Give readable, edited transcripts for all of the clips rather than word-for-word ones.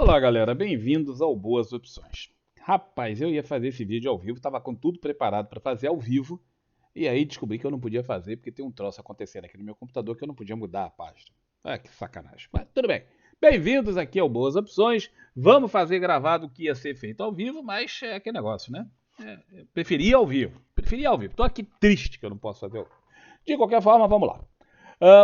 Olá, galera, bem-vindos ao Boas Opções. Rapaz, eu ia fazer esse vídeo ao vivo, estava com tudo preparado para fazer ao vivo, e aí descobri que eu não podia fazer porque tem um troço acontecendo aqui no meu computador que eu não podia mudar a página. Ah, que sacanagem. Mas tudo bem. Bem-vindos aqui ao Boas Opções. Vamos fazer gravado o que ia ser feito ao vivo, mas é aquele negócio, né? Eu preferia ao vivo. Preferia ao vivo. Tô aqui triste que eu não posso fazer ao vivo. De qualquer forma, vamos lá.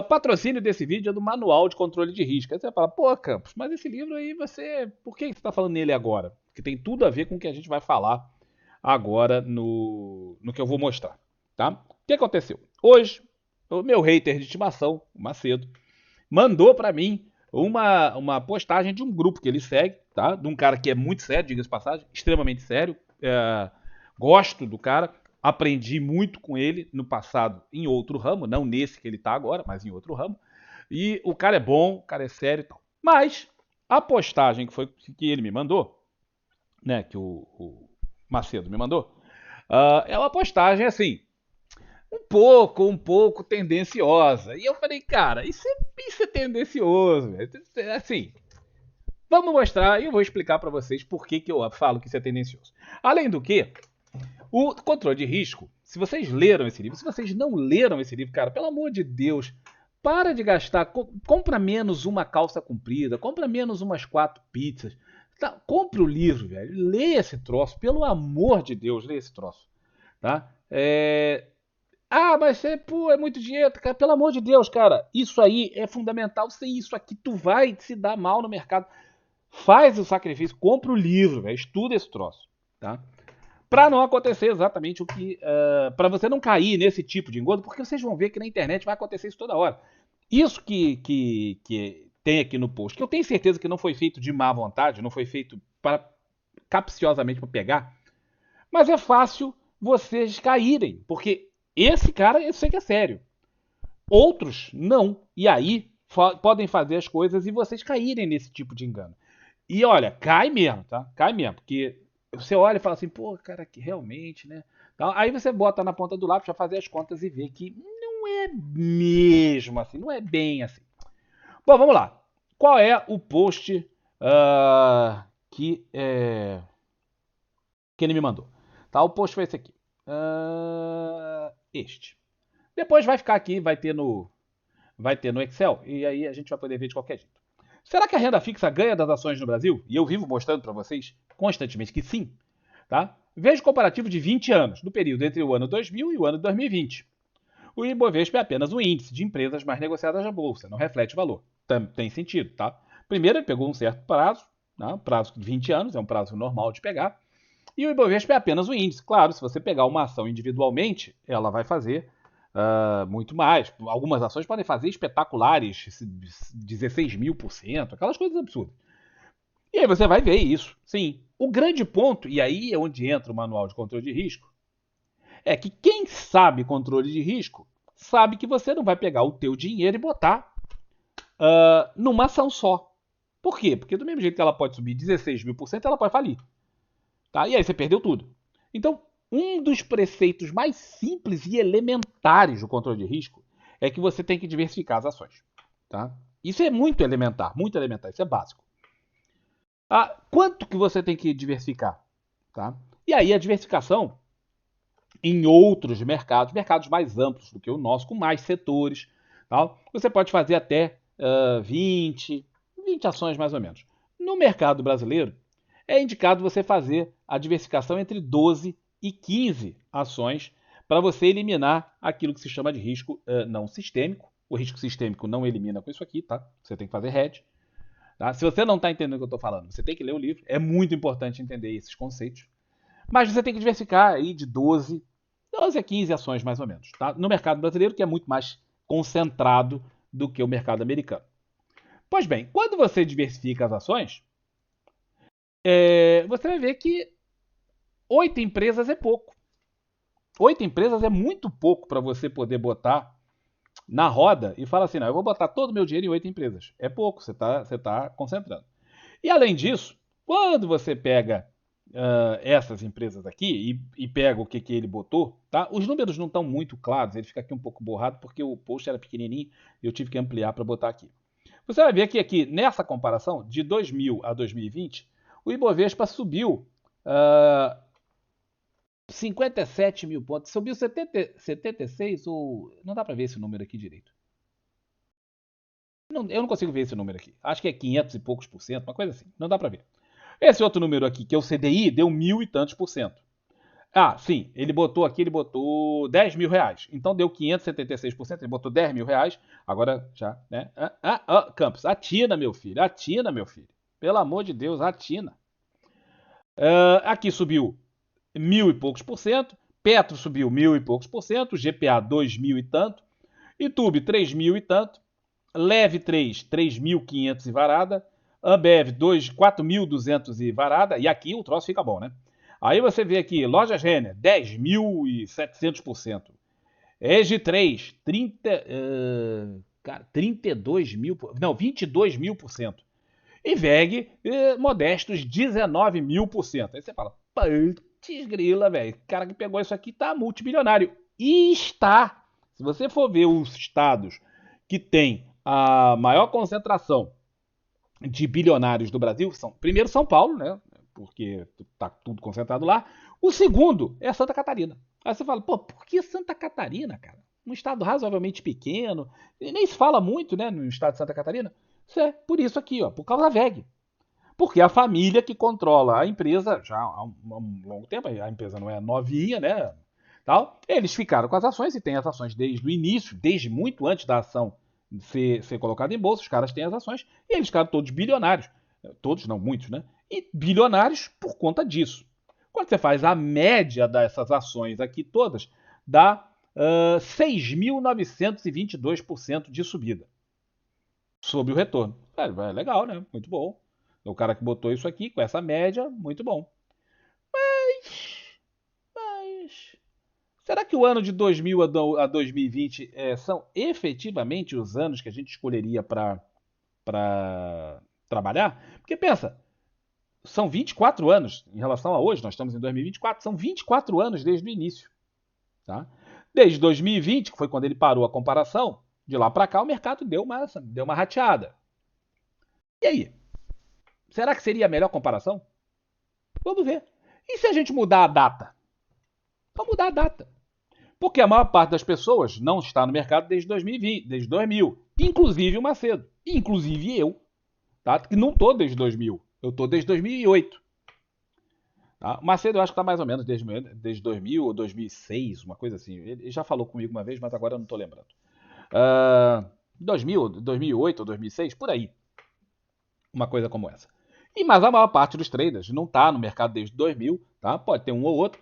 Patrocínio desse vídeo é do Manual de Controle de Risco. Aí você fala, pô, Campos, mas esse livro aí você. Por que você está falando nele agora? Que tem tudo a ver com o que a gente vai falar agora no que eu vou mostrar. Tá? O que aconteceu? Hoje, o meu hater de estimação, o Macedo, mandou para mim uma postagem de um grupo que ele segue, tá? De um cara que é muito sério, diga-se de passagem, extremamente sério. Gosto do cara, aprendi muito com ele no passado em outro ramo, não nesse que ele está agora, mas em outro ramo. E o cara é bom, o cara é sério e tal. Mas a postagem que ele me mandou, né, que o Macedo me mandou, é uma postagem assim, um pouco tendenciosa. E eu falei, cara, isso é tendencioso, velho. Assim, vamos mostrar e eu vou explicar para vocês por que eu falo que isso é tendencioso. Além do que, o controle de risco, se vocês leram esse livro, se vocês não leram esse livro, cara, pelo amor de Deus, para de gastar, compra menos uma calça comprida, compra menos umas 4 pizzas. Tá, compre o livro, velho. Leia esse troço, pelo amor de Deus, leia esse troço. Tá? Mas pô, é muito dinheiro, cara. Pelo amor de Deus, cara. Isso aí é fundamental. Sem isso aqui, tu vai se dar mal no mercado. Faz o sacrifício, compra o livro, velho. Estuda esse troço. Tá? Para não acontecer exatamente o que. Para você não cair nesse tipo de engodo, porque vocês vão ver que na internet vai acontecer isso toda hora. Isso que tem aqui no post, que eu tenho certeza que não foi feito de má vontade, não foi feito para capciosamente para pegar, mas é fácil vocês caírem, porque esse cara eu sei que é sério. Outros não. E aí podem fazer as coisas e vocês caírem nesse tipo de engano. E olha, cai mesmo, tá? Cai mesmo, porque você olha e fala assim, pô, cara, que realmente, né? Então, aí você bota na ponta do lápis para fazer as contas e ver que não é mesmo assim, não é bem assim. Bom, vamos lá. Qual é o post que ele me mandou? Tá, o post foi esse aqui. Este. Depois vai ficar aqui, vai ter no Excel e aí a gente vai poder ver de qualquer jeito. Será que a renda fixa ganha das ações no Brasil? E eu vivo mostrando para vocês constantemente que sim. Tá? Veja o comparativo de 20 anos, no período entre o ano 2000 e o ano 2020. O Ibovespa é apenas um índice de empresas mais negociadas na bolsa, não reflete valor. Tem sentido, tá? Primeiro, ele pegou um certo prazo, né? Prazo de 20 anos, é um prazo normal de pegar. E o Ibovespa é apenas um índice. Claro, se você pegar uma ação individualmente, ela vai fazer muito mais. Algumas ações podem fazer espetaculares, 16.000%, aquelas coisas absurdas. E aí você vai ver isso. Sim. O grande ponto, e aí é onde entra o manual de controle de risco, é que quem sabe controle de risco sabe que você não vai pegar o teu dinheiro e botar numa ação só. Por quê? Porque do mesmo jeito que ela pode subir 16.000%, ela pode falir. Tá? E aí você perdeu tudo. Então, um dos preceitos mais simples e elementares do controle de risco é que você tem que diversificar as ações. Tá? Isso é muito elementar, isso é básico. Quanto que você tem que diversificar? Tá? E aí a diversificação em outros mercados, mercados mais amplos do que o nosso, com mais setores, tá? Você pode fazer até 20 ações mais ou menos. No mercado brasileiro, é indicado você fazer a diversificação entre 12 e 15 ações para você eliminar aquilo que se chama de risco não sistêmico. O risco sistêmico não elimina com isso aqui, tá? Você tem que fazer hedge. Tá? Se você não está entendendo o que eu estou falando, você tem que ler o livro. É muito importante entender esses conceitos. Mas você tem que diversificar aí de 12 a 15 ações, mais ou menos. Tá? No mercado brasileiro, que é muito mais concentrado do que o mercado americano. Pois bem, quando você diversifica as ações, você vai ver que 8 empresas é pouco. 8 empresas é muito pouco para você poder botar na roda e falar assim, não, eu vou botar todo o meu dinheiro em 8 empresas. É pouco, você tá concentrando. E além disso, quando você pega essas empresas aqui e pega o que ele botou, tá? Os números não estão muito claros, ele fica aqui um pouco borrado porque o post era pequenininho e eu tive que ampliar para botar aqui. Você vai ver que aqui, nessa comparação, de 2000 a 2020, o Ibovespa subiu 57 mil pontos. Subiu 76 ou... Não dá para ver esse número aqui direito. Eu não consigo ver esse número aqui. Acho que é 500 e poucos por cento, uma coisa assim. Não dá para ver. Esse outro número aqui, que é o CDI, deu 1.000 e tantos por cento. Ah, sim, ele botou 10 mil reais. Então deu 576%, ele botou 10 mil reais. Agora já, né? Campos, atina, meu filho, atina, meu filho. Pelo amor de Deus, atina. Aqui subiu 1.000 e poucos por cento. Petro subiu 1.000 e poucos por cento. GPA 2.000 e tanto. YouTube 3.000 e tanto. Leve 3.500 e varada. Ambev 4.200 e varada. E aqui o troço fica bom, né? Aí você vê aqui, Lojas Renner, 10.700%. EG 3, 32 mil, não, 22 mil por cento. E VEG, modestos 19 mil por cento. Aí você fala, putz grila, velho, o cara que pegou isso aqui tá multibilionário. E está, se você for ver os estados que tem a maior concentração de bilionários do Brasil, primeiro São Paulo, né? Porque tá tudo concentrado lá. O segundo é Santa Catarina. Aí você fala, pô, por que Santa Catarina, cara? Um estado razoavelmente pequeno, e nem se fala muito, né, no estado de Santa Catarina. Isso é por isso aqui, ó, por causa da VEG. Porque a família que controla a empresa já há um longo tempo, a empresa não é novinha, né? Tal, eles ficaram com as ações e têm as ações desde o início, desde muito antes da ação ser colocada em bolsa, os caras têm as ações e eles ficaram todos bilionários. Todos, não, muitos, né? E bilionários por conta disso. Quando você faz a média dessas ações aqui todas, dá 6.922% de subida sobre o retorno. É legal, né? Muito bom. O cara que botou isso aqui, com essa média, muito bom. Mas será que o ano de 2000 a 2020 são efetivamente os anos que a gente escolheria para trabalhar? Porque pensa, são 24 anos em relação a hoje, nós estamos em 2024, são 24 anos desde o início. Tá? Desde 2020, que foi quando ele parou a comparação, de lá para cá o mercado deu uma rateada. E aí? Será que seria a melhor comparação? Vamos ver. E se a gente mudar a data? Vamos mudar a data. Porque a maior parte das pessoas não está no mercado desde 2020, desde 2000. Inclusive o Macedo. Inclusive eu. Tá? Que não estou desde 2000. Eu estou desde 2008. Tá? O Macedo eu acho que está mais ou menos desde 2000 ou 2006, uma coisa assim. Ele já falou comigo uma vez, mas agora eu não estou lembrando. 2000, 2008 ou 2006, por aí. Uma coisa como essa. Mas a maior parte dos traders não está no mercado desde 2000, tá? Pode ter um ou outro.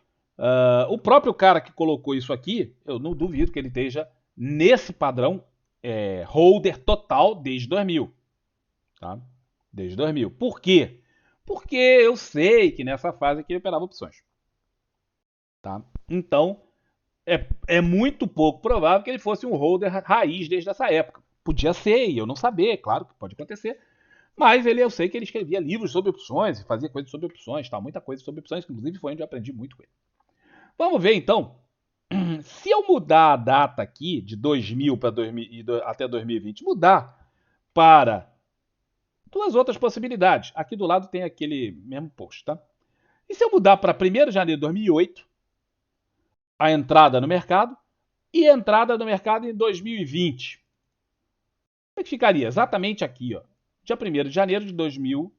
O próprio cara que colocou isso aqui, eu não duvido que ele esteja nesse padrão holder total desde 2000. Tá? Desde 2000. Por quê? Porque eu sei que nessa fase aqui ele operava opções. Tá? Então, é muito pouco provável que ele fosse um holder raiz desde essa época. Podia ser, e eu não saber, claro que pode acontecer. Mas eu sei que ele escrevia livros sobre opções, fazia coisas sobre opções, tá? Muita coisa sobre opções, inclusive foi onde eu aprendi muito com ele. Vamos ver então. Se eu mudar a data aqui de 2000 para até 2020, mudar para duas outras possibilidades. Aqui do lado tem aquele mesmo post, tá? E se eu mudar para 1º de janeiro de 2008, a entrada no mercado, e a entrada no mercado em 2020? Como é que ficaria? Exatamente aqui, ó. Dia 1º de janeiro de 2000.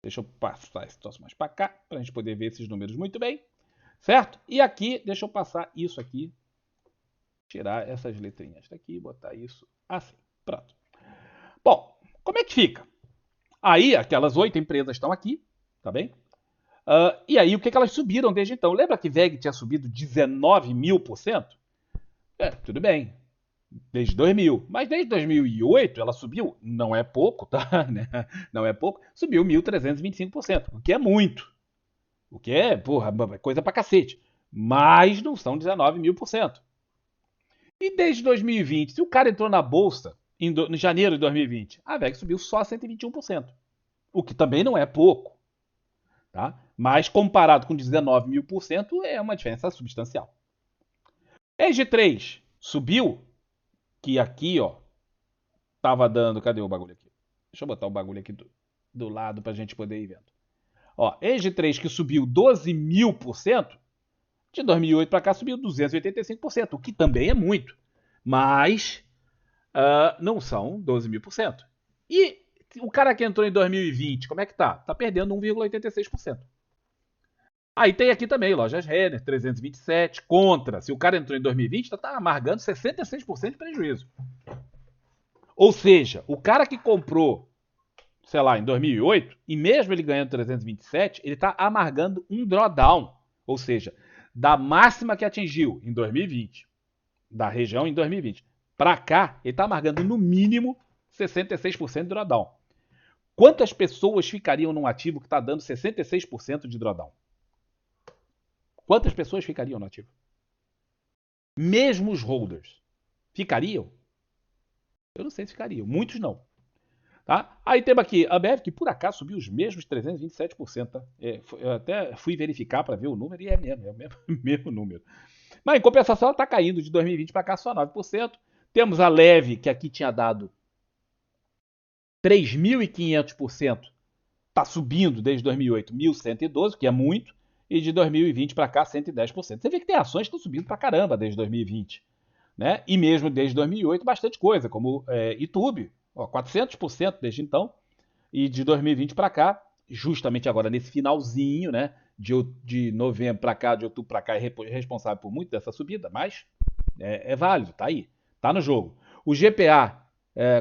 Deixa eu passar esse troço mais para cá, para a gente poder ver esses números muito bem. Certo? E aqui, deixa eu passar isso aqui. Tirar essas letrinhas daqui e botar isso assim. Pronto. Bom, como é que fica? Aí, aquelas 8 empresas estão aqui, tá bem? E aí, o que elas subiram desde então? Lembra que VEG tinha subido 19.000%? Tudo bem. Desde 2000. Mas desde 2008 ela subiu, não é pouco, tá? Não é pouco, subiu 1.325%, o que é muito. O que é, porra, coisa pra cacete. Mas não são 19.000%. E desde 2020, se o cara entrou na bolsa em janeiro de 2020, a VEG subiu só 121%. O que também não é pouco. Tá? Mas comparado com 19.000%, é uma diferença substancial. EG3 subiu, que aqui, ó, tava dando. Cadê o bagulho aqui? Deixa eu botar o bagulho aqui do lado pra gente poder ir vendo. Ó, EG3 que subiu 12.000%, de 2008 para cá subiu 285%, o que também é muito. Mas não são 12.000%. E o cara que entrou em 2020, como é que tá? Tá perdendo 1,86%. Aí tem aqui também, lojas Renner, 327, contra. Se o cara entrou em 2020, tá amargando 66% de prejuízo. Ou seja, o cara que comprou, sei lá, em 2008, e mesmo ele ganhando 327, ele tá amargando um drawdown. Ou seja, da máxima que atingiu em 2020, da região em 2020, para cá, ele tá amargando no mínimo 66% de drawdown. Quantas pessoas ficariam num ativo que está dando 66% de drawdown? Quantas pessoas ficariam no ativo? Mesmo os holders. Ficariam? Eu não sei se ficariam. Muitos não. Tá? Aí temos aqui a BF, que por acaso subiu os mesmos 327%. Tá? Eu até fui verificar para ver o número e é o mesmo, mesmo número. Mas em compensação, ela está caindo de 2020 para cá só 9%. Temos a Leve, que aqui tinha dado 3.500%. Está subindo desde 2008, 1.112, que é muito. E de 2020 para cá, 110%. Você vê que tem ações que estão subindo para caramba desde 2020. Né? E mesmo desde 2008, bastante coisa, como YouTube, 400% desde então. E de 2020 para cá, justamente agora nesse finalzinho, né, de novembro para cá, de outubro para cá, é responsável por muito dessa subida, mas é válido, tá aí, tá no jogo. O GPA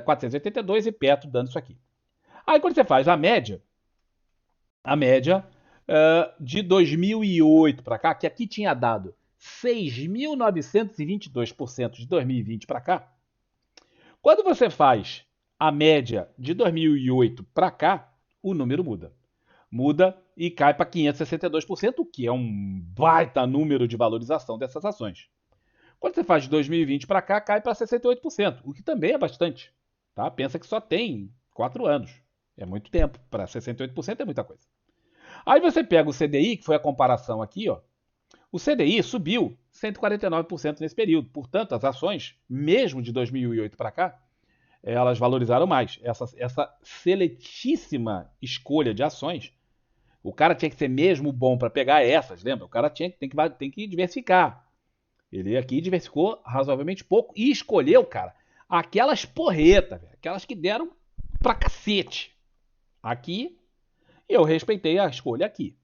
482 e Petro dando isso aqui. Aí quando você faz a média de 2008 para cá, que aqui tinha dado 6.922% de 2020 para cá, quando você faz a média de 2008 para cá, o número muda. Muda e cai para 562%, o que é um baita número de valorização dessas ações. Quando você faz de 2020 para cá, cai para 68%, o que também é bastante. Tá? Pensa que só tem 4 anos. É muito tempo. Para 68% é muita coisa. Aí você pega o CDI, que foi a comparação aqui, ó. O CDI subiu 149% nesse período. Portanto, as ações, mesmo de 2008 para cá, elas valorizaram mais. Essa seletíssima escolha de ações, o cara tinha que ser mesmo bom para pegar essas, lembra? O cara tem que diversificar. Ele aqui diversificou razoavelmente pouco e escolheu, cara, aquelas porretas, aquelas que deram pra cacete. Aqui, eu respeitei a escolha aqui.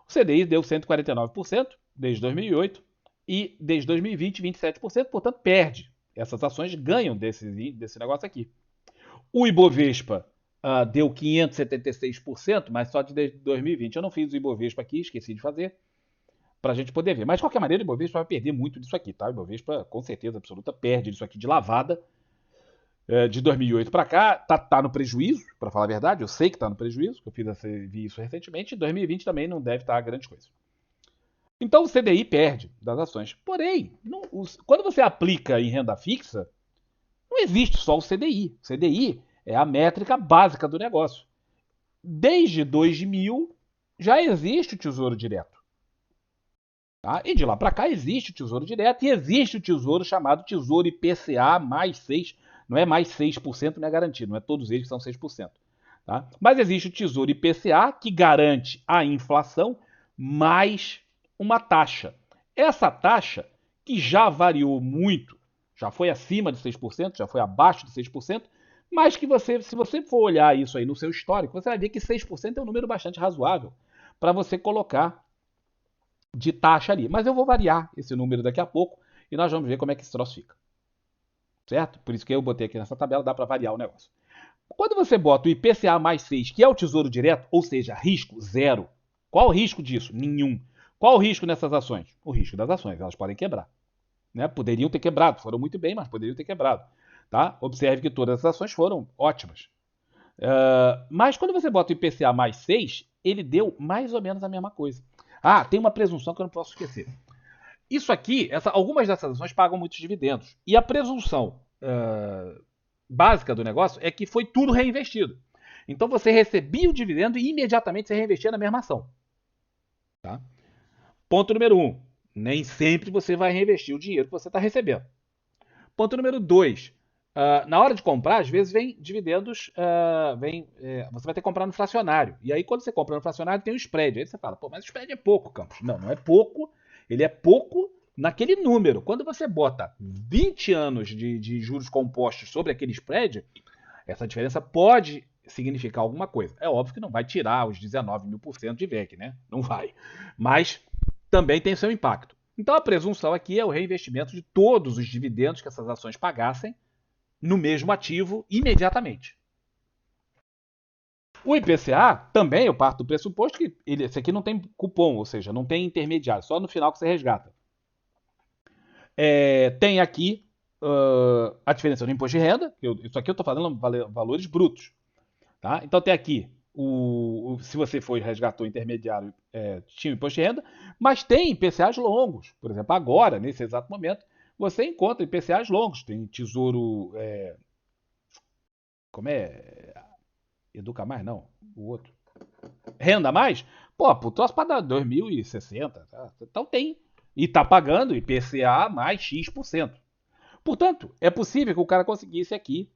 O CDI deu 149% desde 2008 e desde 2020, 27%, portanto perde. Essas ações ganham desse negócio aqui. O Ibovespa deu 576%, mas só de 2020. Eu não fiz o Ibovespa aqui, esqueci de fazer, para a gente poder ver. Mas de qualquer maneira, o Ibovespa vai perder muito disso aqui, tá? O Ibovespa, com certeza absoluta, perde disso aqui de lavada. De 2008 para cá, tá no prejuízo, para falar a verdade. Eu sei que tá no prejuízo, que eu vi isso recentemente. E 2020 também não deve estar grande coisa. Então o CDI perde das ações. Porém, quando você aplica em renda fixa, não existe só o CDI. O CDI é a métrica básica do negócio. Desde 2000 já existe o Tesouro Direto. Tá? E de lá para cá existe o Tesouro Direto e existe o Tesouro chamado Tesouro IPCA mais 6%. Não é mais 6%, não é garantido, não é todos eles que são 6%. Tá? Mas existe o Tesouro IPCA, que garante a inflação mais uma taxa. Essa taxa, que já variou muito, já foi acima de 6%, já foi abaixo de 6%, mas que se você for olhar isso aí no seu histórico, você vai ver que 6% é um número bastante razoável para você colocar de taxa ali. Mas eu vou variar esse número daqui a pouco e nós vamos ver como é que esse troço fica. Certo? Por isso que eu botei aqui nessa tabela, dá para variar o negócio. Quando você bota o IPCA mais 6, que é o Tesouro Direto, ou seja, risco zero. Qual o risco disso? Nenhum. Qual o risco nessas ações? O risco das ações, elas podem quebrar. Né? Poderiam ter quebrado, foram muito bem, mas poderiam ter quebrado. Tá? Observe que todas as ações foram ótimas. Mas quando você bota o IPCA mais 6, ele deu mais ou menos a mesma coisa. Tem uma presunção que eu não posso esquecer. Isso aqui, algumas dessas ações pagam muitos dividendos. E a presunção básica do negócio é que foi tudo reinvestido. Então você recebia o dividendo e imediatamente você reinvestia na mesma ação. Tá? Ponto número 1. Nem sempre você vai reinvestir o dinheiro que você está recebendo. Ponto número 2. Na hora de comprar, às vezes vem dividendos, você vai ter que comprar no fracionário. E aí, quando você compra no fracionário, tem o spread. Aí você fala, pô, mas o spread é pouco, Campos. Não, não é pouco. Ele é pouco naquele número. Quando você bota 20 anos de juros compostos sobre aquele spread, essa diferença pode significar alguma coisa. É óbvio que não vai tirar os 19.000% de VEC, né? Não vai. Mas também tem seu impacto. Então a presunção aqui é o reinvestimento de todos os dividendos que essas ações pagassem no mesmo ativo imediatamente. O IPCA também eu parto do pressuposto que esse aqui não tem cupom, ou seja, não tem intermediário, só no final que você resgata. Tem aqui a diferença do imposto de renda, isso aqui eu estou falando valores brutos. Tá? Então tem aqui, se você for resgatou intermediário, tinha o imposto de renda, mas tem IPCAs longos. Por exemplo, agora, nesse exato momento, você encontra IPCAs longos. Tem Tesouro. Como é? Educa Mais? Não. O outro. Renda Mais? Pô, o troço para dar 2060. Tá? Então tem. E tá pagando IPCA mais X%. Portanto, é possível que o cara conseguisse aqui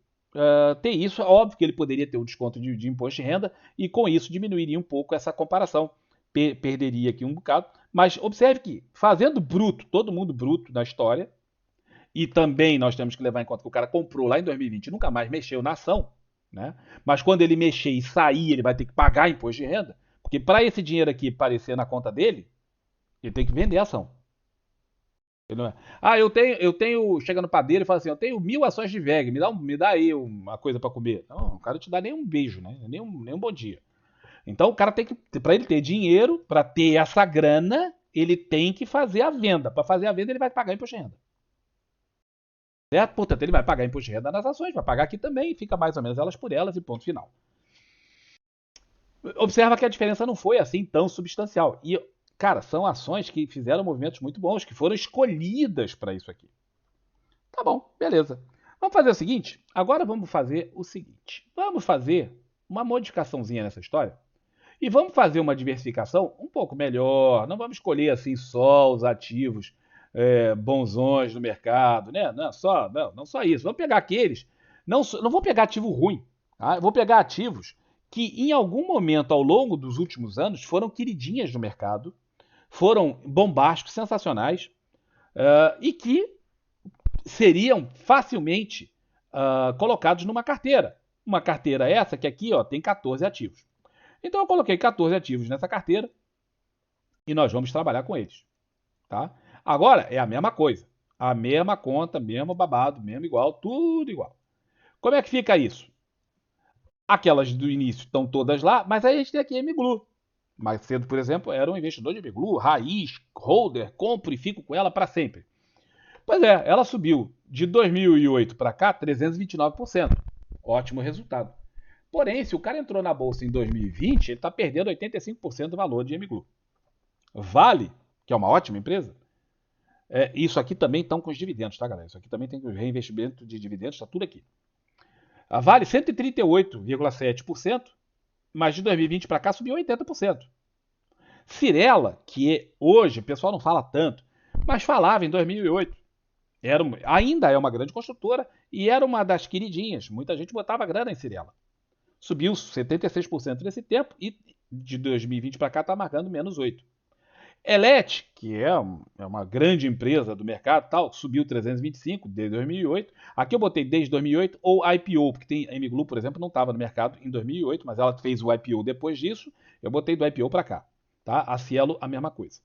ter isso. É óbvio que ele poderia ter um desconto de imposto de renda e com isso diminuiria um pouco essa comparação. Perderia aqui um bocado. Mas observe que, fazendo bruto, todo mundo bruto na história, e também nós temos que levar em conta que o cara comprou lá em 2020 e nunca mais mexeu na ação, né? Mas quando ele mexer e sair, ele vai ter que pagar imposto de renda, porque para esse dinheiro aqui aparecer na conta dele, ele tem que vender a ação. Ele não é, eu tenho, chega no padeiro e fala assim, eu tenho 1.000 ações de VEG, me dá aí uma coisa para comer. Não, o cara não te dá nem um beijo, né? Nem um bom dia. Então o cara tem que, para ele ter dinheiro, para ter essa grana, ele tem que fazer a venda. Para fazer a venda, ele vai pagar imposto de renda. Certo? Portanto, ele vai pagar imposto de renda nas ações, vai pagar aqui também, fica mais ou menos elas por elas e ponto final. Observa que a diferença não foi assim tão substancial. E, cara, são ações que fizeram movimentos muito bons, que foram escolhidas para isso aqui. Tá bom, beleza. Vamos fazer o seguinte? Agora vamos fazer o seguinte. Vamos fazer uma modificaçãozinha nessa história. E vamos fazer uma diversificação um pouco melhor. Não vamos escolher assim só os ativos bonzões do mercado, né? Não só isso. Vamos pegar aqueles. Não vou pegar ativo ruim. Tá? Eu vou pegar ativos que em algum momento ao longo dos últimos anos foram queridinhas do mercado, foram bombásticos, sensacionais, e que seriam facilmente colocados numa carteira. Uma carteira essa que aqui tem 14 ativos. Então eu coloquei 14 ativos nessa carteira e nós vamos trabalhar com eles. Tá? Agora é a mesma coisa. A mesma conta, mesmo babado, mesmo igual, tudo igual. Como é que fica isso? Aquelas do início estão todas lá, mas aí a gente tem aqui a MGLU. Mais cedo, por exemplo, era um investidor de MGLU, raiz, holder, compro e fico com ela para sempre. Pois é, ela subiu de 2008 para cá 329%. Ótimo resultado. Porém, se o cara entrou na bolsa em 2020, ele está perdendo 85% do valor de MGLU. Vale, que é uma ótima empresa, isso aqui também estão com os dividendos, tá, galera? Isso aqui também tem reinvestimento de dividendos, está tudo aqui. A Vale 138,7%, mas de 2020 para cá subiu 80%. Cirela, que hoje o pessoal não fala tanto, mas falava em 2008. Ainda é uma grande construtora e era uma das queridinhas. Muita gente botava grana em Cirela. Subiu 76% nesse tempo e de 2020 para cá está marcando menos 8%. Elet, que é uma grande empresa do mercado, tal, subiu 325 desde 2008. Aqui eu botei desde 2008 ou IPO, porque a MGLU, por exemplo, não estava no mercado em 2008, mas ela fez o IPO depois disso. Eu botei do IPO para cá. Tá? A Cielo, a mesma coisa.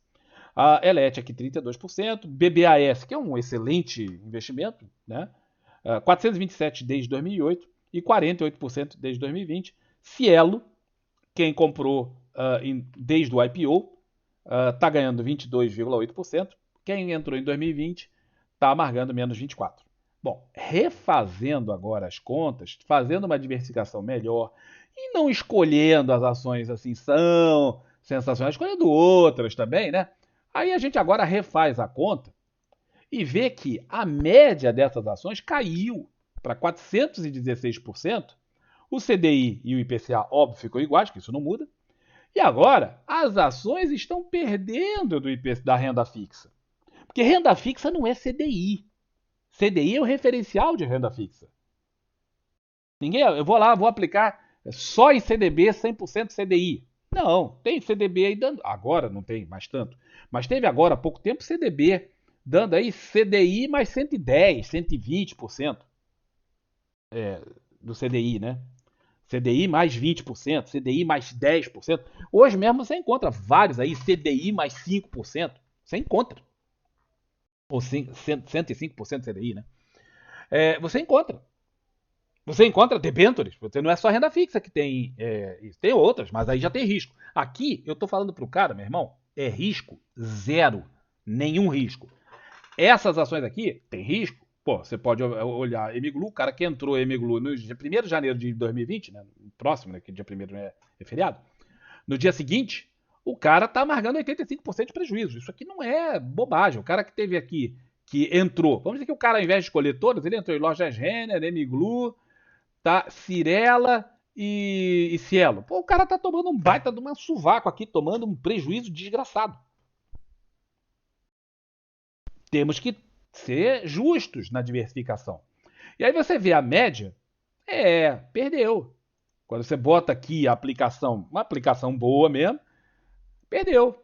A Elet aqui 32%, BBAS, que é um excelente investimento, né? 427 desde 2008 e 48% desde 2020. Cielo, quem comprou desde o IPO, está ganhando 22,8%. Quem entrou em 2020 está amargando menos 24%. Bom, refazendo agora as contas, fazendo uma diversificação melhor e não escolhendo as ações assim são sensacionais, escolhendo outras também, né? Aí a gente agora refaz a conta e vê que a média dessas ações caiu para 416%. O CDI e o IPCA, óbvio, ficou iguais, que isso não muda. E agora, as ações estão perdendo do IPCA, da renda fixa. Porque renda fixa não é CDI. CDI é o referencial de renda fixa. Ninguém, eu vou lá, vou aplicar só em CDB 100% CDI. Não, tem CDB aí dando. Agora não tem mais tanto. Mas teve agora há pouco tempo CDB dando aí CDI mais 110, 120% do CDI, né? CDI mais 20%, CDI mais 10%. Hoje mesmo você encontra vários aí, CDI mais 5%. Você encontra. Ou 105% CDI, né? Você encontra. Você encontra debêntures. Você não é só renda fixa que tem isso. Tem outras, mas aí já tem risco. Aqui, eu tô falando pro cara, meu irmão, é risco zero. Nenhum risco. Essas ações aqui, tem risco. Pô, você pode olhar Emiglu, o cara que entrou Emiglu no dia 1º de janeiro de 2020, né? Próximo, né? Que dia 1º é feriado. No dia seguinte, o cara tá amargando 85% de prejuízo. Isso aqui não é bobagem. O cara que teve aqui, que entrou, vamos dizer que o cara, ao invés de escolher todas, ele entrou em Lojas Renner, Emiglu, tá? Cirela e Cielo. Pô, o cara tá tomando um baita de uma sovaco aqui, tomando um prejuízo desgraçado. Temos que ser justos na diversificação. E aí você vê a média, perdeu. Quando você bota aqui a aplicação, uma aplicação boa mesmo, perdeu.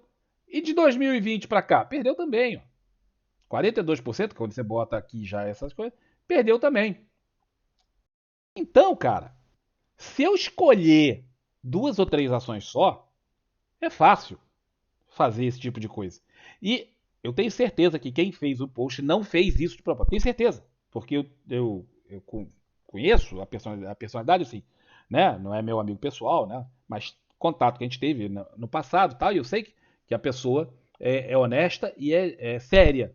E de 2020 para cá, perdeu também. Ó. 42%, quando você bota aqui já essas coisas, perdeu também. Então, cara, se eu escolher 2 ou 3 ações só, é fácil fazer esse tipo de coisa. E eu tenho certeza que quem fez o post não fez isso de propósito. Tenho certeza. Porque eu conheço a personalidade, assim, né? Não é meu amigo pessoal, né? Mas contato que a gente teve no passado, tal, e eu sei que a pessoa é honesta e é séria.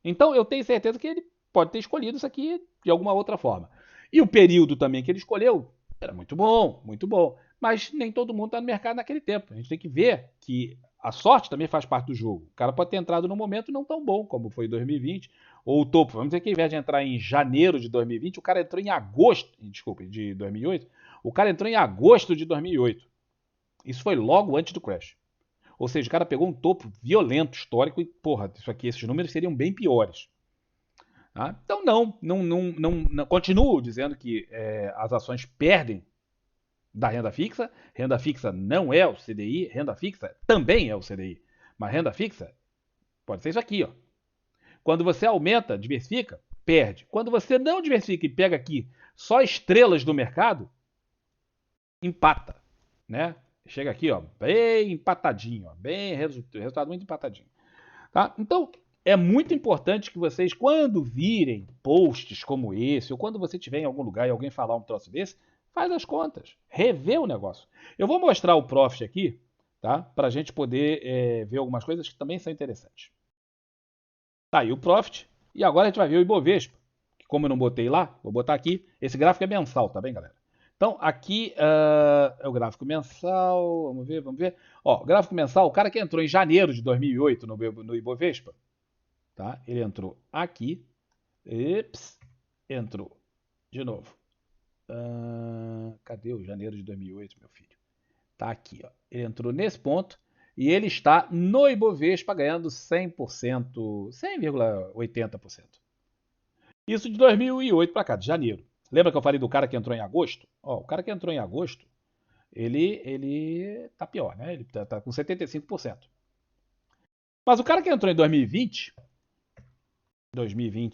Então eu tenho certeza que ele pode ter escolhido isso aqui de alguma outra forma. E o período também que ele escolheu era muito bom, muito bom. Mas nem todo mundo está no mercado naquele tempo. A gente tem que ver que a sorte também faz parte do jogo. O cara pode ter entrado num momento não tão bom como foi 2020, ou o topo. Vamos dizer que ao invés de entrar em janeiro de 2020, o cara entrou em agosto, desculpe, de 2008. O cara entrou em agosto de 2008. Isso foi logo antes do crash. Ou seja, o cara pegou um topo violento, histórico, e, porra, isso aqui, esses números seriam bem piores. Tá? Então, não, continuo dizendo que as ações perdem da renda fixa. Renda fixa não é o CDI, renda fixa também é o CDI. Mas renda fixa pode ser isso aqui, ó. Quando você aumenta, diversifica, perde. Quando você não diversifica e pega aqui só estrelas do mercado, empata, né? Chega aqui, ó, bem empatadinho, ó, bem resultado muito empatadinho. Tá? Então, é muito importante que vocês, quando virem posts como esse, ou quando você estiver em algum lugar e alguém falar um troço desse, faz as contas, revê o negócio. Eu vou mostrar o Profit aqui, tá? Para a gente poder ver algumas coisas que também são interessantes. Tá aí o Profit, e agora a gente vai ver o Ibovespa, que como eu não botei lá, vou botar aqui. Esse gráfico é mensal, tá bem, galera? Então, aqui é o gráfico mensal, vamos ver, vamos ver. Ó, gráfico mensal, o cara que entrou em janeiro de 2008 no Ibovespa, tá? Ele entrou aqui, entrou de novo. Cadê o janeiro de 2008, meu filho? Tá aqui, ó. Ele entrou nesse ponto e ele está no Ibovespa ganhando 100%, 100,80%. Isso de 2008 para cá, de janeiro. Lembra que eu falei do cara que entrou em agosto? Ó, o cara que entrou em agosto, ele tá pior, né? Ele tá com 75%. Mas o cara que entrou em 2020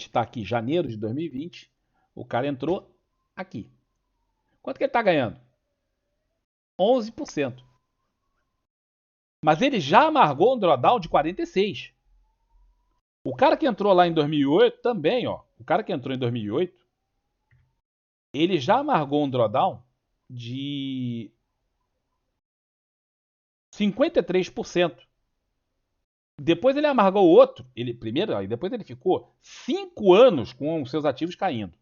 tá aqui, janeiro de 2020, o cara entrou aqui. Quanto que ele tá ganhando? 11%. Mas ele já amargou um drawdown de 46%. O cara que entrou lá em 2008 também, ó. O cara que entrou em 2008, ele já amargou um drawdown de 53%. Depois ele amargou outro, primeiro, depois ele ficou 5 anos com os seus ativos caindo.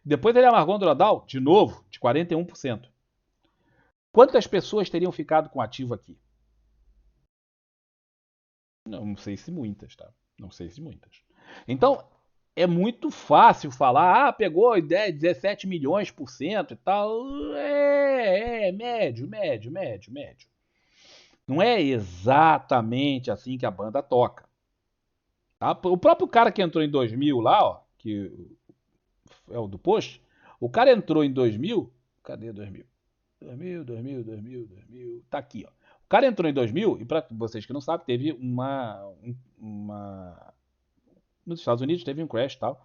Depois ele amargou um drawdown, de novo, de 41%. Quantas pessoas teriam ficado com ativo aqui? Não sei se muitas, tá? Não sei se muitas. Então, é muito fácil falar, pegou 17 milhões por cento e tal. Médio. Não é exatamente assim que a banda toca. Tá? O próprio cara que entrou em 2000 lá, ó, que é o do post, O cara entrou em 2000. Cadê 2000? 2000. Tá aqui, ó. O cara entrou em 2000 e para vocês que não sabem, teve nos Estados Unidos teve um crash e tal,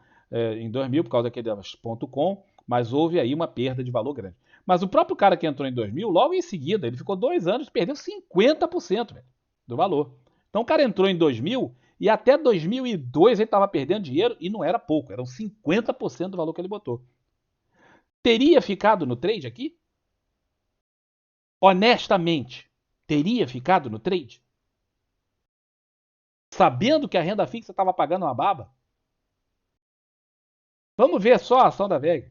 em 2000 por causa daqueles .com, mas houve aí uma perda de valor grande. Mas o próprio cara que entrou em 2000, logo em seguida, ele ficou 2 anos e perdeu 50%, velho, do valor. Então o cara entrou em 2000 e até 2002 ele estava perdendo dinheiro e não era pouco, eram 50% do valor que ele botou. Teria ficado no trade aqui? Honestamente, teria ficado no trade? Sabendo que a renda fixa estava pagando uma baba? Vamos ver só a ação da VEG.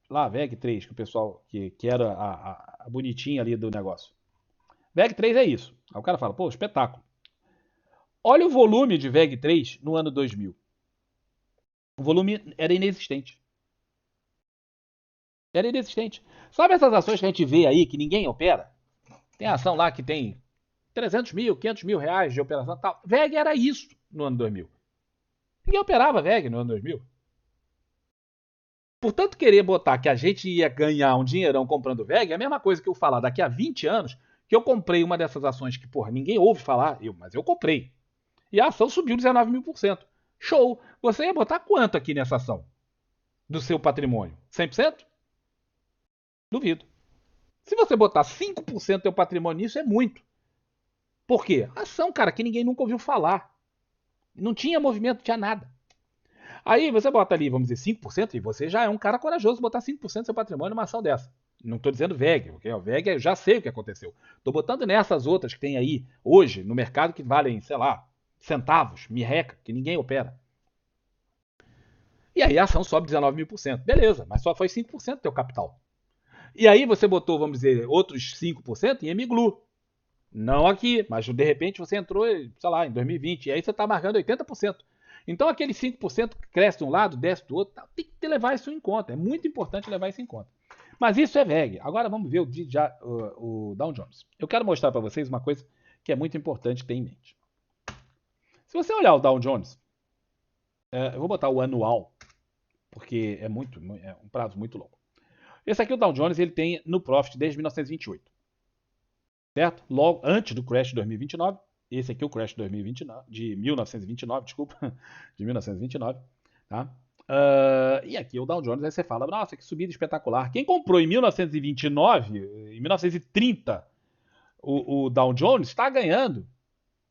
Lá, a VEG 3, que o pessoal, que era a bonitinha ali do negócio. VEG 3 é isso. Aí o cara fala, pô, espetáculo. Olha o volume de VEG 3 no ano 2000. O volume era inexistente. Era inexistente. Sabe essas ações que a gente vê aí que ninguém opera? Tem ação lá que tem 300 mil, 500 mil reais de operação e tal. VEG era isso no ano 2000. Ninguém operava VEG no ano 2000. Portanto, querer botar que a gente ia ganhar um dinheirão comprando VEG é a mesma coisa que eu falar daqui a 20 anos que eu comprei uma dessas ações que, porra, ninguém ouve falar, mas eu comprei. E a ação subiu 19 mil por cento. Show! Você ia botar quanto aqui nessa ação? Do seu patrimônio? 100%? Duvido. Se você botar 5% do seu patrimônio nisso, é muito. Por quê? Ação, cara, que ninguém nunca ouviu falar. Não tinha movimento, não tinha nada. Aí você bota ali, vamos dizer, 5%, e você já é um cara corajoso botar 5% do seu patrimônio numa ação dessa. Não estou dizendo VEG, porque o VEG eu já sei o que aconteceu. Estou botando nessas outras que tem aí hoje no mercado que valem, sei lá, centavos, mirreca, que ninguém opera. E aí a ação sobe 19 mil por cento. Beleza, mas só foi 5% do teu capital. E aí você botou, vamos dizer, outros 5% em Emiglu. Não aqui, mas de repente você entrou, sei lá, em 2020, e aí você está marcando 80%. Então aquele 5% cresce de um lado, desce do outro, tem que levar isso em conta. É muito importante levar isso em conta. Mas isso é VEG. Agora vamos ver o Dow Jones. Eu quero mostrar para vocês uma coisa que é muito importante ter em mente. Se você olhar o Dow Jones, eu vou botar o anual, porque é um prazo muito longo. Esse aqui, o Dow Jones, ele tem no profit desde 1928. Certo? Logo antes do crash de 2029. Esse aqui é o crash de 1929, desculpa. De 1929. Tá? E aqui o Dow Jones, aí você fala, nossa, que subida espetacular. Quem comprou em 1929, em 1930, o Dow Jones está ganhando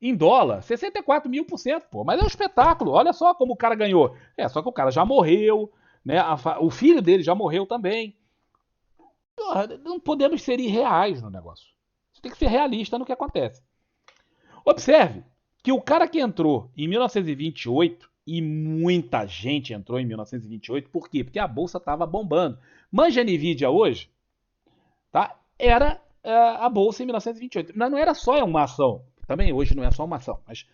em dólar 64 mil por cento, pô. Mas é um espetáculo. Olha só como o cara ganhou. Só que o cara já morreu, né? O filho dele já morreu também. Porra, não podemos ser irreais no negócio. Você tem que ser realista no que acontece. Observe que o cara que entrou em 1928, e muita gente entrou em 1928, por quê? Porque a bolsa estava bombando. Manja Nvidia hoje, tá? Era a bolsa em 1928. Mas não era só uma ação. Também hoje não é só uma ação, mas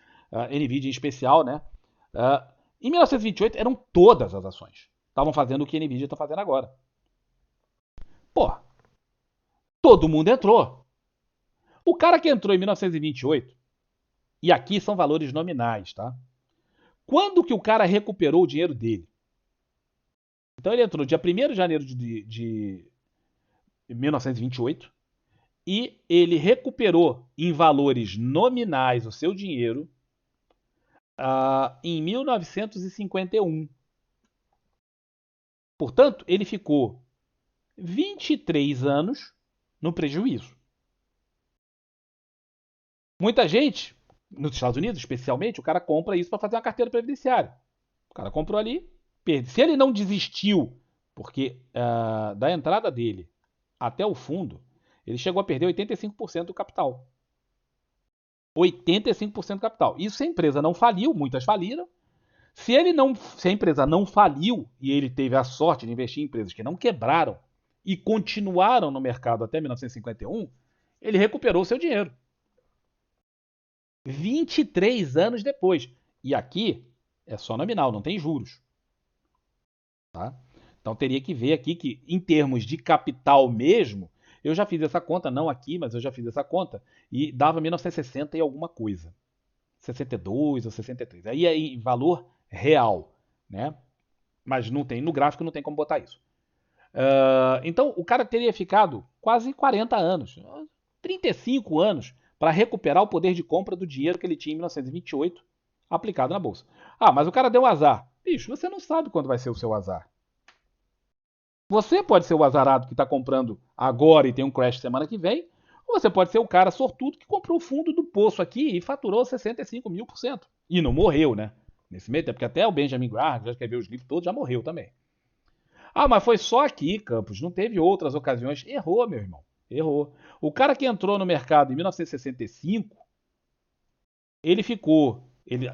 Nvidia em especial, né? Em 1928 eram todas as ações. Estavam fazendo o que a Nvidia está fazendo agora. Pô, todo mundo entrou. O cara que entrou em 1928, e aqui são valores nominais, tá? Quando que o cara recuperou o dinheiro dele? Então ele entrou dia 1º de janeiro de 1928 e ele recuperou em valores nominais o seu dinheiro em 1951. Portanto, ele ficou 23 anos no prejuízo. Muita gente, nos Estados Unidos especialmente, o cara compra isso para fazer uma carteira previdenciária. O cara comprou ali, perde. Se ele não desistiu, porque da entrada dele até o fundo, ele chegou a perder 85% do capital. 85% do capital. Isso se a empresa não faliu, muitas faliram. Se a empresa não faliu e ele teve a sorte de investir em empresas que não quebraram e continuaram no mercado até 1951, ele recuperou o seu dinheiro. 23 anos depois. E aqui é só nominal, não tem juros. Tá? Então teria que ver aqui que, em termos de capital mesmo, eu já fiz essa conta, não aqui, mas eu já fiz essa conta, e dava 1960 e alguma coisa. 62 ou 63. Aí é em valor real, né? Mas não tem, no gráfico não tem como botar isso. Então, o cara teria ficado quase 40 anos, 35 anos, para recuperar o poder de compra do dinheiro que ele tinha em 1928 aplicado na bolsa. Ah, mas o cara deu um azar. Bicho, você não sabe quando vai ser o seu azar. Você pode ser o azarado que está comprando agora e tem um crash semana que vem, ou você pode ser o cara sortudo que comprou o fundo do poço aqui e faturou 65.000%. E não morreu, né? Nesse meio tempo, porque até o Benjamin Graham, que já escreveu os livros todos, já morreu também. Ah, mas foi só aqui, Campos, não teve outras ocasiões. Errou, meu irmão. Errou. O cara que entrou no mercado em 1965, ele ficou,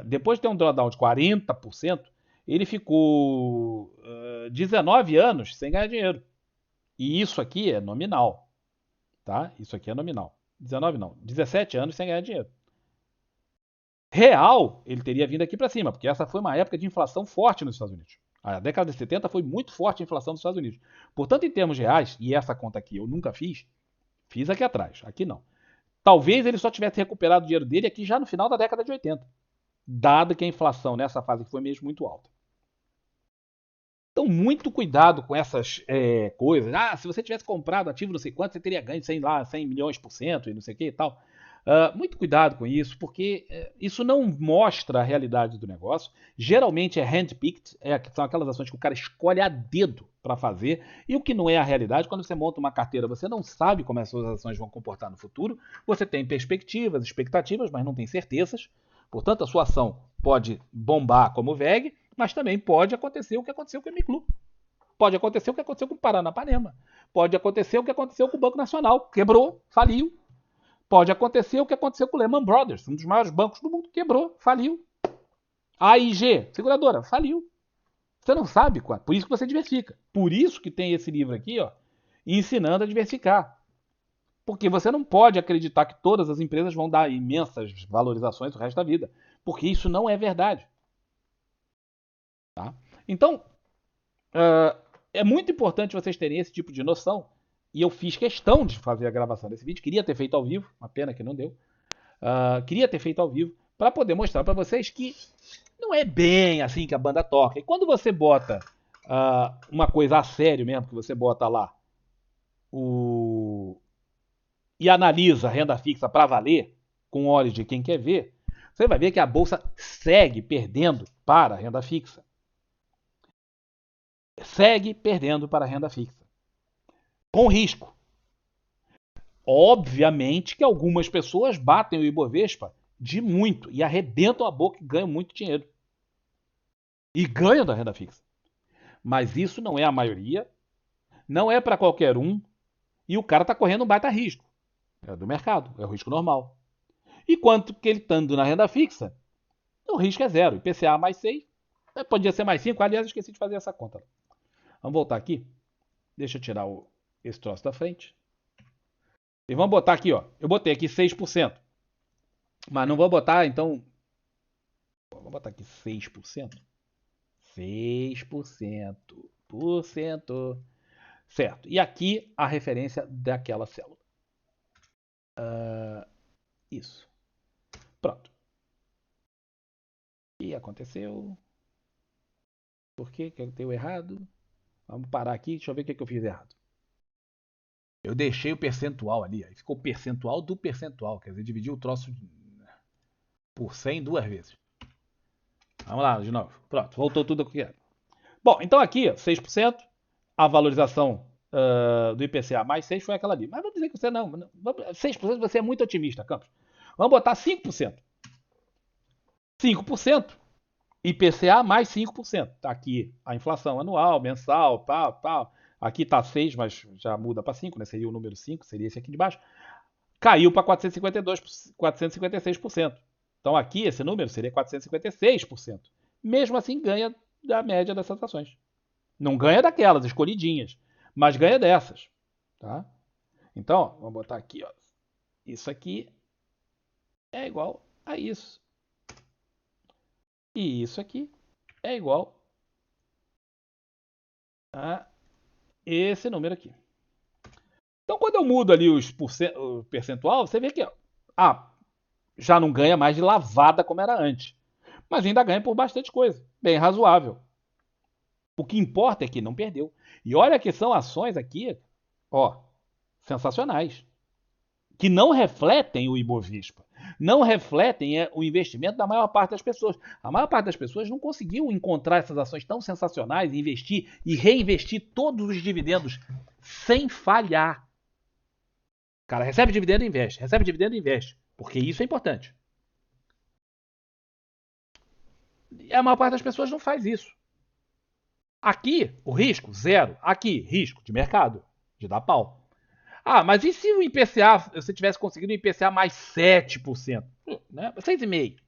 depois de ter um drawdown de 40%, ele ficou 19 anos sem ganhar dinheiro. E isso aqui é nominal, tá? Isso aqui é nominal. 19 não, 17 anos sem ganhar dinheiro. Real, ele teria vindo aqui para cima, porque essa foi uma época de inflação forte nos Estados Unidos. A década de 70 foi muito forte a inflação nos Estados Unidos. Portanto, em termos reais, e essa conta aqui eu nunca fiz aqui atrás, aqui não. Talvez ele só tivesse recuperado o dinheiro dele aqui já no final da década de 80, dado que a inflação nessa fase foi mesmo muito alta. Então, muito cuidado com essas coisas. Ah, se você tivesse comprado ativo não sei quanto, você teria ganho 100 milhões por cento e não sei o que e tal. Muito cuidado com isso, porque isso não mostra a realidade do negócio. Geralmente é handpicked, são aquelas ações que o cara escolhe a dedo para fazer, e o que não é a realidade, quando você monta uma carteira, você não sabe como essas ações vão comportar no futuro, você tem perspectivas, expectativas, mas não tem certezas. Portanto, a sua ação pode bombar como o VEG, mas também pode acontecer o que aconteceu com o MCLU. Pode acontecer o que aconteceu com o Paranapanema. Pode acontecer o que aconteceu com o Banco Nacional. Quebrou, faliu. Pode acontecer o que aconteceu com o Lehman Brothers, um dos maiores bancos do mundo. Quebrou, faliu. A AIG, seguradora, faliu. Você não sabe qual. Por isso que você diversifica. Por isso que tem esse livro aqui, ó, ensinando a diversificar. Porque você não pode acreditar que todas as empresas vão dar imensas valorizações o resto da vida. Porque isso não é verdade. Tá? Então, é muito importante vocês terem esse tipo de noção. E eu fiz questão de fazer a gravação desse vídeo. Queria ter feito ao vivo, uma pena que não deu. Queria ter feito ao vivo para poder mostrar para vocês que não é bem assim que a banda toca. E quando você bota uma coisa a sério mesmo, que você bota lá e analisa a renda fixa para valer, com olhos de quem quer ver, você vai ver que a bolsa segue perdendo para a renda fixa. Segue perdendo para a renda fixa. Com risco. Obviamente que algumas pessoas batem o Ibovespa de muito e arrebentam a boca e ganham muito dinheiro. E ganham da renda fixa. Mas isso não é a maioria, não é para qualquer um, e o cara está correndo um baita risco. É do mercado, é o risco normal. E quanto que ele estando na renda fixa, o risco é zero. IPCA mais 6, podia ser mais 5, aliás, eu esqueci de fazer essa conta. Vamos voltar aqui. Deixa eu tirar esse troço da frente. E vamos botar aqui, ó. Eu botei aqui 6%. Mas não vou botar, então. Vou botar aqui 6%. 6%. Certo. E aqui a referência daquela célula. Isso. Pronto. O que aconteceu? Por que deu errado? Vamos parar aqui. Deixa eu ver o que eu fiz errado. Eu deixei o percentual ali. Aí ficou percentual do percentual. Quer dizer, dividi o troço por 100 duas vezes. Vamos lá, de novo. Pronto, voltou tudo o que era. Bom, então aqui, 6%. A valorização do IPCA mais 6 foi aquela ali. Mas vamos dizer que você não. 6% você é muito otimista, Campos. Vamos botar 5%. 5%. IPCA mais 5%. Tá aqui a inflação anual, mensal, tal. Aqui tá 6, mas já muda para 5, né? Seria o número 5, seria esse aqui de baixo. Caiu para 456%. Então aqui esse número seria 456%. Mesmo assim ganha da média dessas ações. Não ganha daquelas escolhidinhas, mas ganha dessas, tá? Então, ó, vamos botar aqui, ó. Isso aqui é igual a isso. E isso aqui é igual a esse número aqui. Então, quando eu mudo ali o percentual, você vê que já não ganha mais de lavada como era antes. Mas ainda ganha por bastante coisa. Bem razoável. O que importa é que não perdeu. E olha que são ações aqui, ó, sensacionais, que não refletem o Ibovespa, não refletem o investimento da maior parte das pessoas. A maior parte das pessoas não conseguiu encontrar essas ações tão sensacionais, investir e reinvestir todos os dividendos sem falhar. Cara, recebe dividendo e investe, recebe dividendo e investe, porque isso é importante. E a maior parte das pessoas não faz isso. Aqui, o risco, zero. Aqui, risco de mercado, de dar pau. Ah, mas e se o IPCA, você tivesse conseguido um IPCA mais 7%? Né? 6,5%.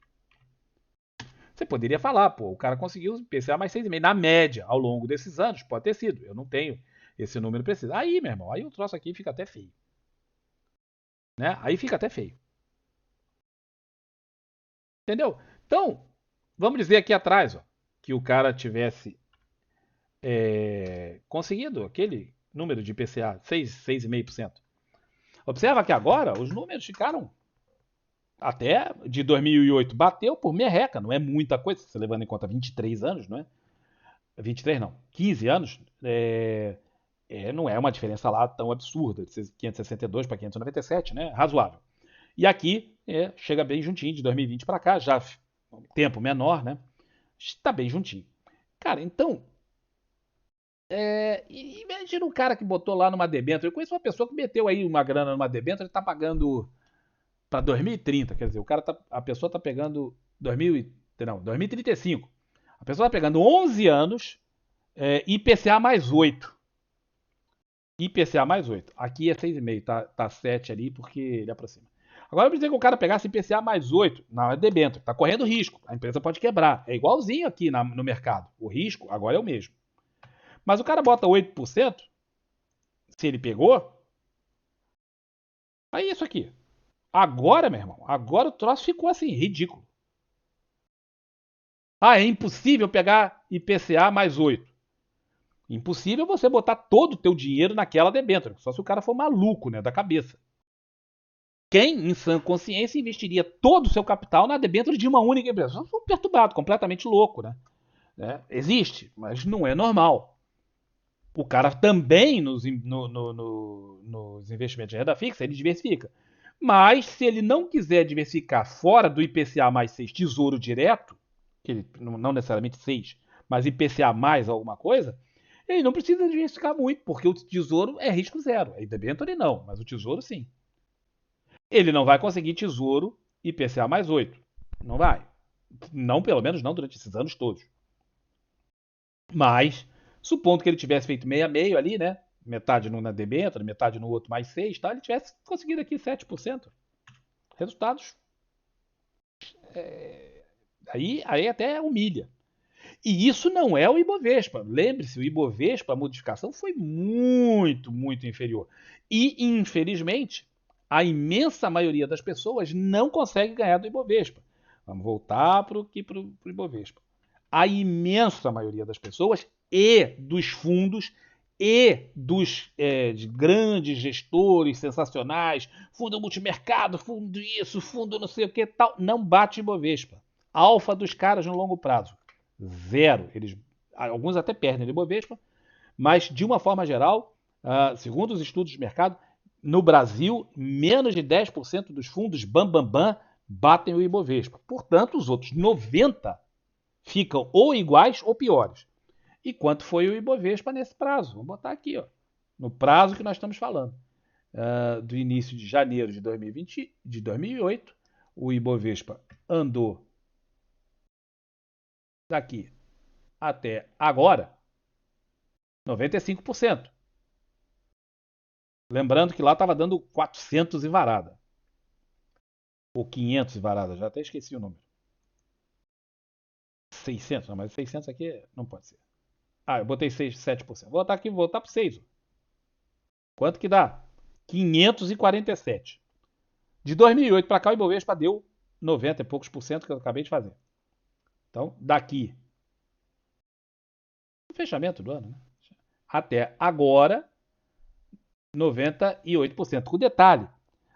Você poderia falar, pô, o cara conseguiu IPCA mais 6,5%. Na média, ao longo desses anos, pode ter sido. Eu não tenho esse número preciso. Aí, meu irmão, aí o troço aqui fica até feio. Né? Aí fica até feio. Entendeu? Então, vamos dizer aqui atrás, ó, que o cara tivesse conseguido aquele número de IPCA, 6,5%. Observa que agora os números ficaram até de 2008, bateu por merreca, não é muita coisa, você levando em conta 23 anos, não é? 23 não, 15 anos, não é uma diferença lá tão absurda, de 562 para 597, né? Razoável. E aqui chega bem juntinho, de 2020 para cá, já tempo menor, né? Está bem juntinho. Cara, então, imagina um cara que botou lá numa debênture. Eu conheço uma pessoa que meteu aí uma grana numa debênture e está pagando para 2030, quer dizer, a pessoa está pegando 2035. A pessoa está pegando 11 anos, IPCA mais 8. IPCA mais 8. Aqui é 6,5, tá 7 ali porque ele aproxima. Agora eu preciso que o cara pegasse IPCA mais 8 na debênture, está correndo risco, a empresa pode quebrar. É igualzinho aqui no mercado. O risco agora é o mesmo. Mas o cara bota 8%, se ele pegou, aí é isso aqui. Agora, meu irmão, agora o troço ficou assim, ridículo. Ah, é impossível pegar IPCA mais 8. Impossível você botar todo o teu dinheiro naquela debênture, só se o cara for maluco, né, da cabeça. Quem, em sã consciência, investiria todo o seu capital na debênture de uma única empresa? Eu sou perturbado, completamente louco, né? Existe, mas não é normal. O cara também nos investimentos de renda fixa, ele diversifica. Mas se ele não quiser diversificar fora do IPCA mais 6 tesouro direto, que ele, não necessariamente 6, mas IPCA mais alguma coisa, ele não precisa diversificar muito, porque o tesouro é risco zero. A debênture não, mas o tesouro sim. Ele não vai conseguir tesouro IPCA mais 8. Não vai. Não, pelo menos não durante esses anos todos. Mas, supondo que ele tivesse feito meio a meio ali, né? Metade na debênture, metade no outro mais 6, tá? Ele tivesse conseguido aqui 7%. Resultados. Aí até humilha. E isso não é o Ibovespa. Lembre-se, o Ibovespa, a modificação foi muito, muito inferior. E, infelizmente, a imensa maioria das pessoas não consegue ganhar do Ibovespa. Vamos voltar para o Ibovespa. A imensa maioria das pessoas e dos fundos e dos de grandes gestores sensacionais, fundo multimercado, fundo isso, fundo não sei o que tal, não bate Ibovespa. Alfa dos caras no longo prazo. Zero. Alguns até perdem de Ibovespa, mas de uma forma geral, segundo os estudos de mercado, no Brasil, menos de 10% dos fundos bam batem o Ibovespa. Portanto, os outros 90% ficam ou iguais ou piores. E quanto foi o Ibovespa nesse prazo? Vamos botar aqui, ó, no prazo que nós estamos falando. Do início de janeiro de 2020, de 2008, o Ibovespa andou daqui até agora 95%. Lembrando que lá estava dando 400 e varada. Ou 500 e varada, já até esqueci o número. 600, não, mas 600 aqui não pode ser. Eu botei 6, 7%. Vou botar aqui, vou voltar para 6. Quanto que dá? 547. De 2008 para cá, o Ibovespa deu 90 e poucos por cento que eu acabei de fazer. Então, daqui, no fechamento do ano, né? Até agora, 98%. Com detalhe,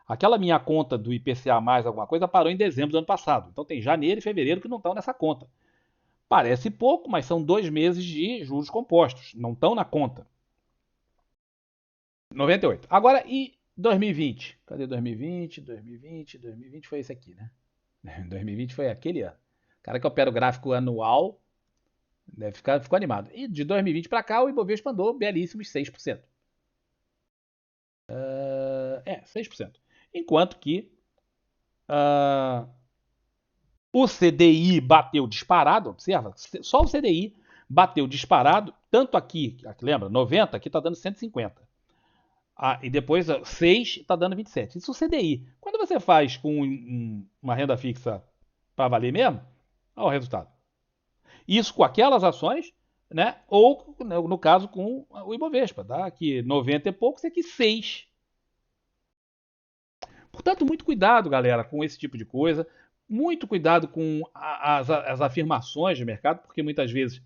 aquela minha conta do IPCA mais alguma coisa parou em dezembro do ano passado. Então tem janeiro e fevereiro que não estão nessa conta. Parece pouco, mas são 2 meses de juros compostos. Não estão na conta. 98. Agora, e 2020? Cadê 2020? 2020 foi esse aqui, né? 2020 foi aquele ano. O cara que opera o gráfico anual ficou animado. E de 2020 para cá, o Ibovespa andou belíssimos 6%. 6%. Enquanto que o CDI bateu disparado, observa, só o CDI bateu disparado, tanto aqui, lembra, 90, aqui está dando 150. E depois 6 está dando 27. Isso é o CDI. Quando você faz com uma renda fixa para valer mesmo, olha o resultado. Isso com aquelas ações, né? Ou, no caso, com o Ibovespa. Tá? Aqui 90 e poucos, aqui 6. Portanto, muito cuidado, galera, com esse tipo de coisa. Muito cuidado com as afirmações de mercado, porque muitas vezes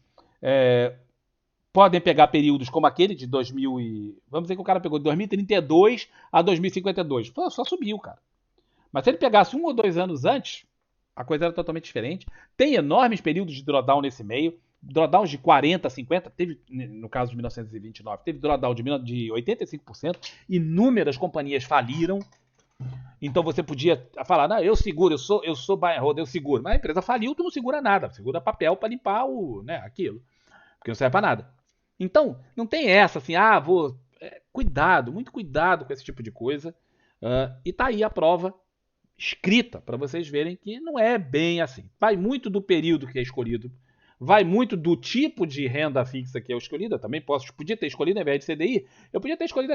podem pegar períodos como aquele de 2000 e... Vamos dizer que o cara pegou de 2032 a 2052. Pô, só subiu, cara. Mas se ele pegasse 1 ou 2 anos antes, a coisa era totalmente diferente. Tem enormes períodos de drawdown nesse meio. Drawdowns de 40%, 50%. Teve, no caso de 1929, teve drawdown de 85%. Inúmeras companhias faliram. Então você podia falar, não, eu seguro, eu sou buy and hold, eu seguro. Mas a empresa faliu, tu não segura nada. Segura papel para limpar aquilo. Porque não serve para nada. Então, não tem essa assim, cuidado, muito cuidado com esse tipo de coisa. E tá aí a prova escrita para vocês verem que não é bem assim. Vai muito do período que é escolhido, vai muito do tipo de renda fixa que é escolhida. Também podia ter escolhido, ao invés de CDI, eu podia ter escolhido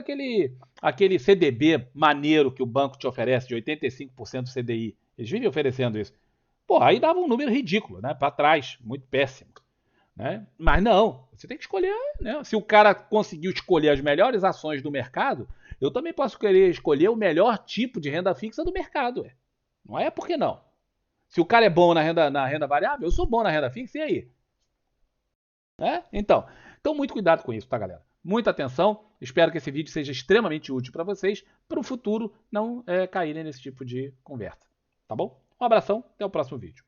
aquele CDB maneiro que o banco te oferece de 85% CDI. Eles vivem oferecendo isso. Pô, aí dava um número ridículo, né? Para trás, muito péssimo. Né? Mas não, você tem que escolher, né? Se o cara conseguiu escolher as melhores ações do mercado, eu também posso querer escolher o melhor tipo de renda fixa do mercado. Não é por que não? Se o cara é bom na renda variável, eu sou bom na renda fixa, e aí? Então, muito cuidado com isso, tá, galera? Muita atenção. Espero que esse vídeo seja extremamente útil para vocês, para o futuro não caírem nesse tipo de conversa. Tá bom? Um abração, até o próximo vídeo.